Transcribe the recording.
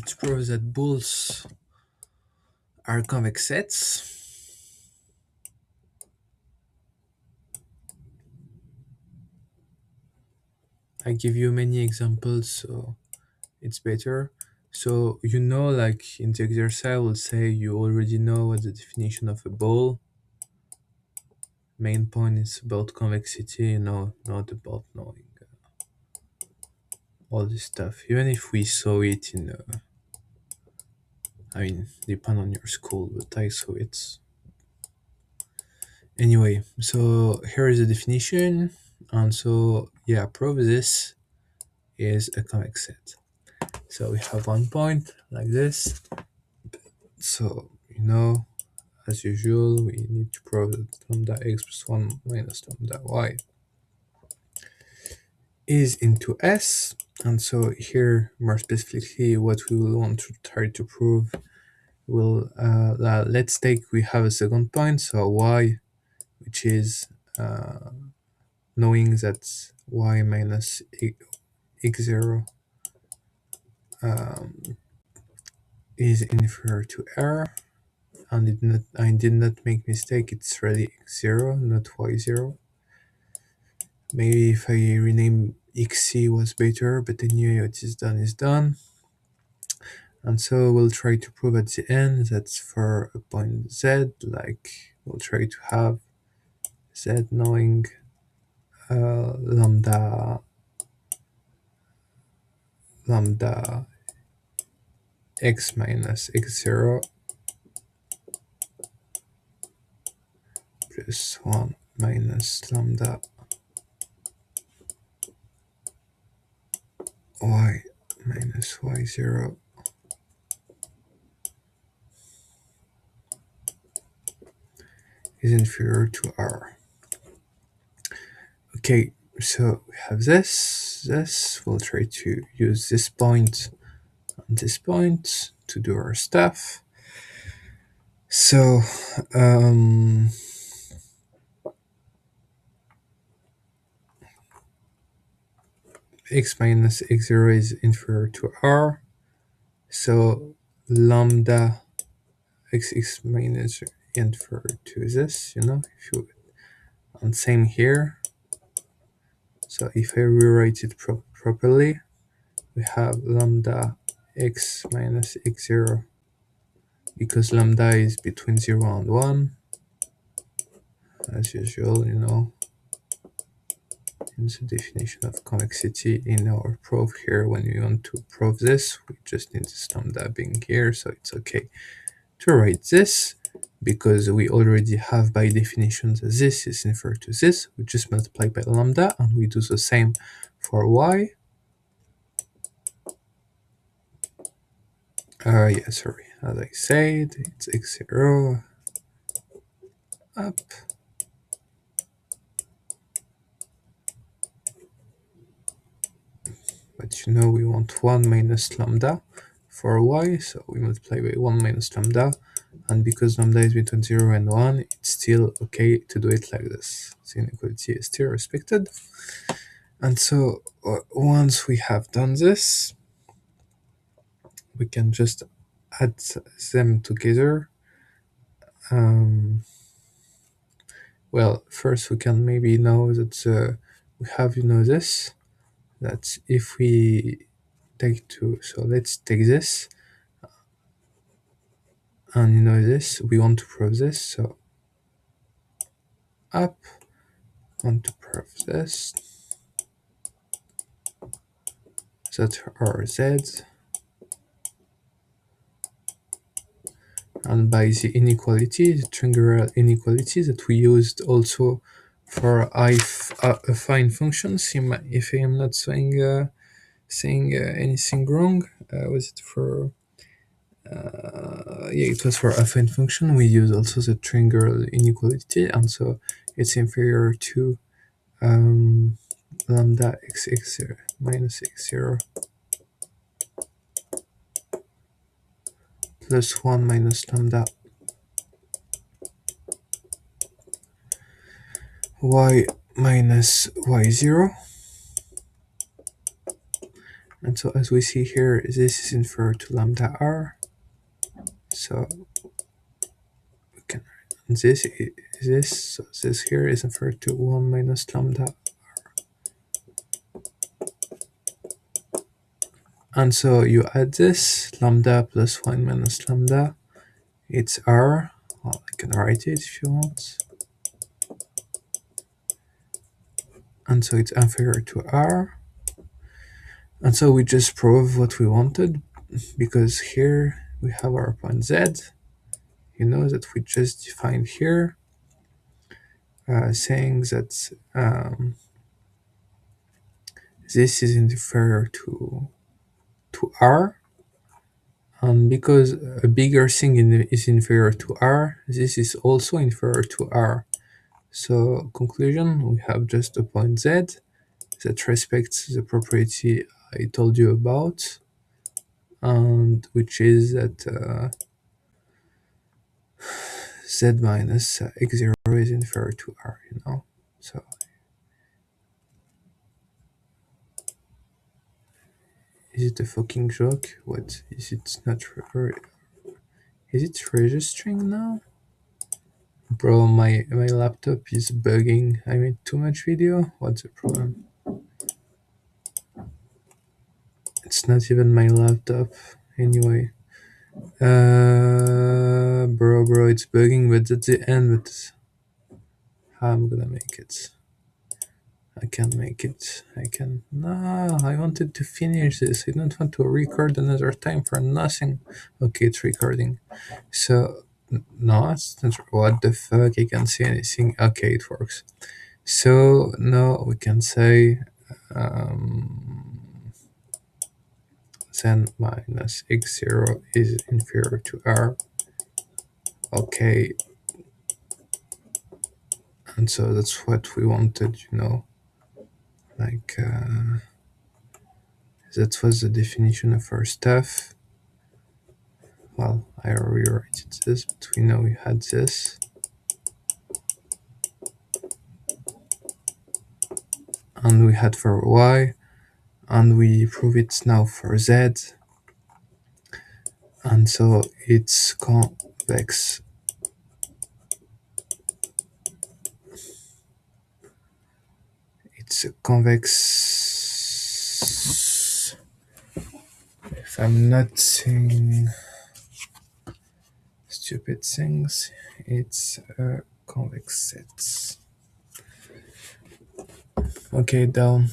Let's prove that balls are convex sets. I give you many examples, so it's better. So like in the exercise, I will say you already know what the definition of a ball. Main point is about convexity, not about knowing all this stuff. Even if we saw it in, depend on your school, but I saw it. Anyway, so here is the definition, and so yeah, prove this is a convex set. So we have one point like this. So as usual, we need to prove that lambda x plus 1 minus lambda y is into S. And so here, more specifically, what we will want to try to prove will, let's take, we have a second point, so y, which is knowing that y minus x0 is inferior to r, and I did not make mistake, it's really x0, not y0. Maybe if I rename xc was better, but anyway, what is done is done. And so we'll try to prove at the end that for a point z, like we'll try to have z knowing lambda x minus x0 plus 1 minus lambda y minus y0 is inferior to r. Okay, so we have this. We'll try to use this point and this point to do our stuff. So x minus x0 is inferior to r. So lambda x minus inferior to this, if you, and same here. So if I rewrite it properly, we have lambda x minus x0, because lambda is between 0 and 1, as usual, in the definition of convexity in our proof here. When we want to prove this, we just need this lambda being here, so it's okay to write this, because we already have by definition that this is inferior to this. We just multiply by lambda, and we do the same for y. Yeah, sorry, as I said, it's x0 up, but we want 1 minus lambda for y, so we multiply by 1 minus lambda, and because lambda is between 0 and 1, it's still okay to do it like this. The inequality is still respected. And so once we have done this, we can just add them together. Well, first we can maybe know that we have this, that if we take two, so let's take this, and this, we want to prove this, so up, want to prove this, that are z, and by the inequality, the triangular inequality that we used also for affine functions, if I am not saying anything wrong. Was it for yeah, it was for affine function. We use also the triangular inequality, and so it's inferior to lambda x0 minus x0 plus 1 minus lambda y minus y0. And And so as we see here, this is inferior to lambda r. So we can, and so this here is inferior to 1 minus lambda. And so you add this, lambda plus 1 minus lambda, it's r. Well, I can write it if you want. And so it's inferior to r. And so we just prove what we wanted, because here we have our point z. You know that we just defined here, saying that this is inferior to r. And because a bigger thing is inferior to r, this is also inferior to r. So conclusion, we have just a point z that respects the property I told you about, and which is that z minus x0 is inferior to r, you know. So is it a fucking joke? What is it? Not is it registering now? Bro, my laptop is bugging. I made too much video. What's the problem? It's not even my laptop. Anyway, bro, it's bugging, but at the end, but how I'm gonna make it? I can make it. I can. No, I wanted to finish this. I don't want to record another time for nothing. Okay, it's recording. So, no, it's not. What the fuck? I can't see anything. Okay, it works. So, now we can say then minus x0 is inferior to r. Okay, and so that's what we wanted, you know, like that was the definition of our stuff. Well, I rewrote this, but we know we had this, and we had for y, and we prove it now for z, and so it's convex. It's a convex, if I'm not saying stupid things, it's a convex set. Okay, down.